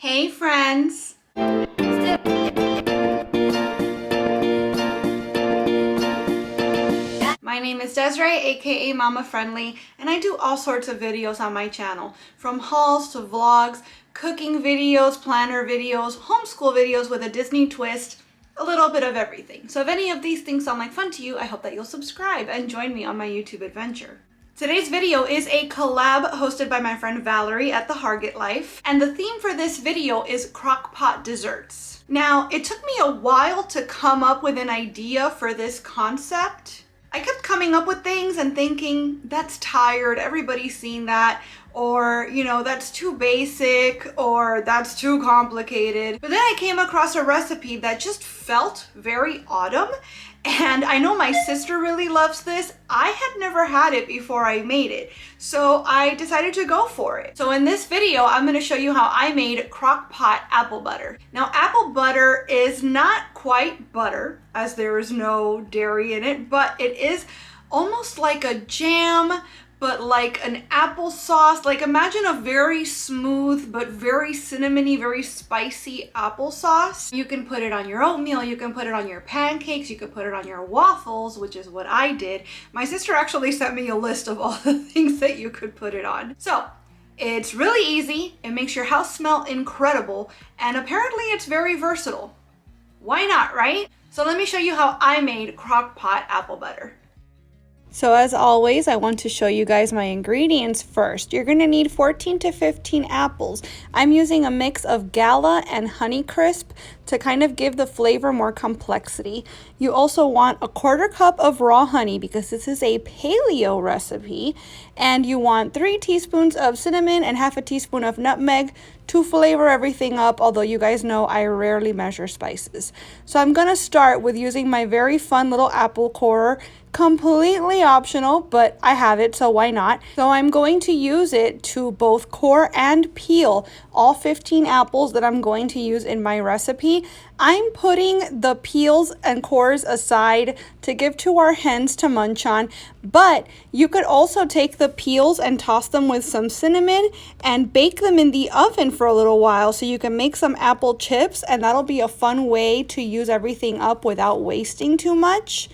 Hey friends! My name is Desiree, aka Mama Friendly, and I do all sorts of videos on my channel, from hauls to vlogs, cooking videos, planner videos, homeschool videos with a Disney twist, a little bit of everything. So if any of these things sound like fun to you, I hope that you'll subscribe and join me on my YouTube adventure. Today's video is a collab hosted by my friend Valerie at The Harget Life, and the theme for this video is Crockpot desserts. Now, it took me a while to come up with an idea for this concept. I kept coming up with things and thinking, that's tired, everybody's seen that, or, you know, that's too basic, or that's too complicated. But then I came across a recipe that just felt very autumn, and I know my sister really loves this. I had never had it before I made it, so I decided to go for it. So in this video, I'm going to show you how I made Crockpot apple butter. Now, apple butter is not quite butter, as there is no dairy in it, but it is almost like a jam, but like an applesauce. Like, imagine a very smooth but very cinnamony, very spicy applesauce. You can put it on your oatmeal, you can put it on your pancakes, you can put it on your waffles, which is what I did. My sister actually sent me a list of all the things that you could put it on. So it's really easy, it makes your house smell incredible, and apparently it's very versatile. Why not, right? So let me show you how I made Crockpot apple butter. So as always, I want to show you guys my ingredients first. You're going to need 14 to 15 apples. I'm using a mix of Gala and Honeycrisp to kind of give the flavor more complexity. You also want a 1/4 cup of raw honey because this is a paleo recipe. And you want 3 teaspoons of cinnamon and 1/2 teaspoon of nutmeg to flavor everything up, although you guys know I rarely measure spices. So I'm going to start with using my very fun little apple corer. Completely optional, but I have it, so why not? So I'm going to use it to both core and peel all 15 apples that I'm going to use in my recipe. I'm putting the peels and cores aside to give to our hens to munch on, but you could also take the peels and toss them with some cinnamon and bake them in the oven for a little while so you can make some apple chips, and that'll be a fun way to use everything up without wasting too much.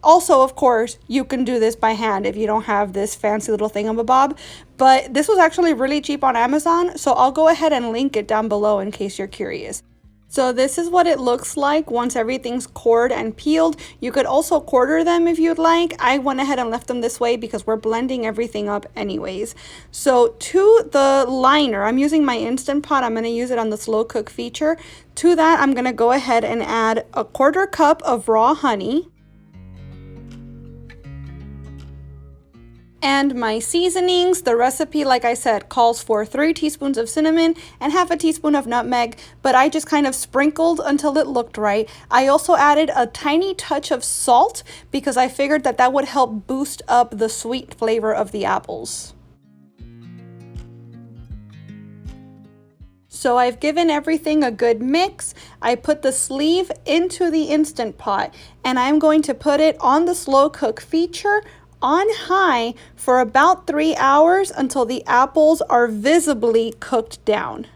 Also, of course, you can do this by hand if you don't have this fancy little thingamabob, but this was actually really cheap on Amazon, so I'll go ahead and link it down below in case you're curious. So this is what it looks like once everything's cored and peeled. You could also quarter them if you'd like. I went ahead and left them this way because we're blending everything up anyways. So to the liner, I'm using my Instant Pot. I'm going to use it on the slow cook feature. To that, I'm going to go ahead and add a 1/4 cup of raw honey. And my seasonings. The recipe, like I said, calls for 3 teaspoons of cinnamon and 1/2 teaspoon of nutmeg, but I just kind of sprinkled until it looked right. I also added a tiny touch of salt because I figured that that would help boost up the sweet flavor of the apples. So I've given everything a good mix. I put the sleeve into the Instant Pot, and I'm going to put it on the slow cook feature on high for about 3 hours until the apples are visibly cooked down.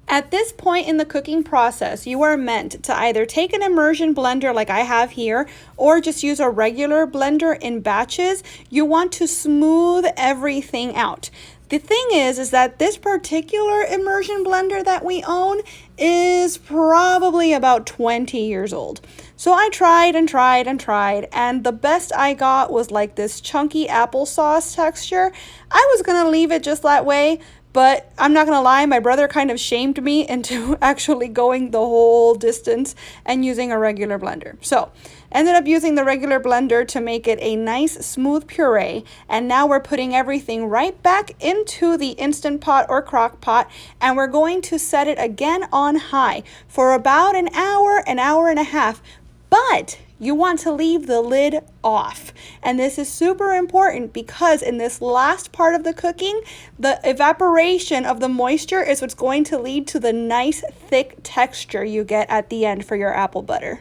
At this point in the cooking process, you are meant to either take an immersion blender like I have here, or just use a regular blender in batches. You want to smooth everything out. The thing is that this particular immersion blender that we own is probably about 20 years old. So I tried and tried and tried, and the best I got was like this chunky applesauce texture. I was gonna leave it just that way, but I'm not gonna lie, my brother kind of shamed me into actually going the whole distance and using a regular blender. So ended up using the regular blender to make it a nice smooth puree, and now we're putting everything right back into the Instant Pot or crock pot, and we're going to set it again on high for about an hour and a half, but you want to leave the lid off. And this is super important because in this last part of the cooking, the evaporation of the moisture is what's going to lead to the nice thick texture you get at the end for your apple butter.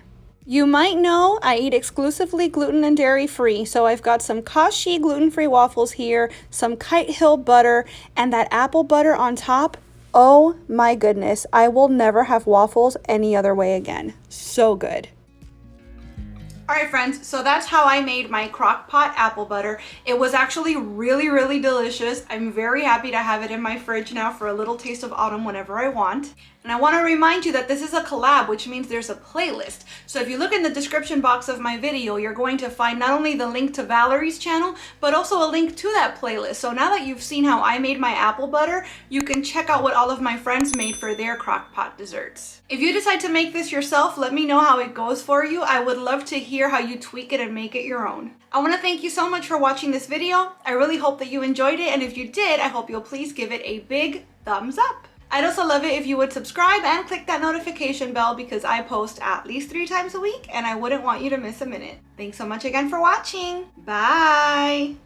You might know I eat exclusively gluten and dairy free, so I've got some Kashi gluten-free waffles here, some Kite Hill butter, and that apple butter on top. Oh my goodness, I will never have waffles any other way again. So good. Alright friends, so that's how I made my Crockpot apple butter. It was actually really delicious. I'm very happy to have it in my fridge now for a little taste of autumn whenever I want. And I want to remind you that this is a collab, which means there's a playlist. So if you look in the description box of my video, you're going to find not only the link to Valerie's channel, but also a link to that playlist. So now that you've seen how I made my apple butter, you can check out what all of my friends made for their Crockpot desserts. If you decide to make this yourself, let me know how it goes for you. I would love to hear how you tweak it and make it your own. I want to thank you so much for watching this video. I really hope that you enjoyed it, and if you did, I hope you'll please give it a big thumbs up. I'd also love it if you would subscribe and click that notification bell because I post at least 3 times a week and I wouldn't want you to miss a minute. Thanks so much again for watching. Bye!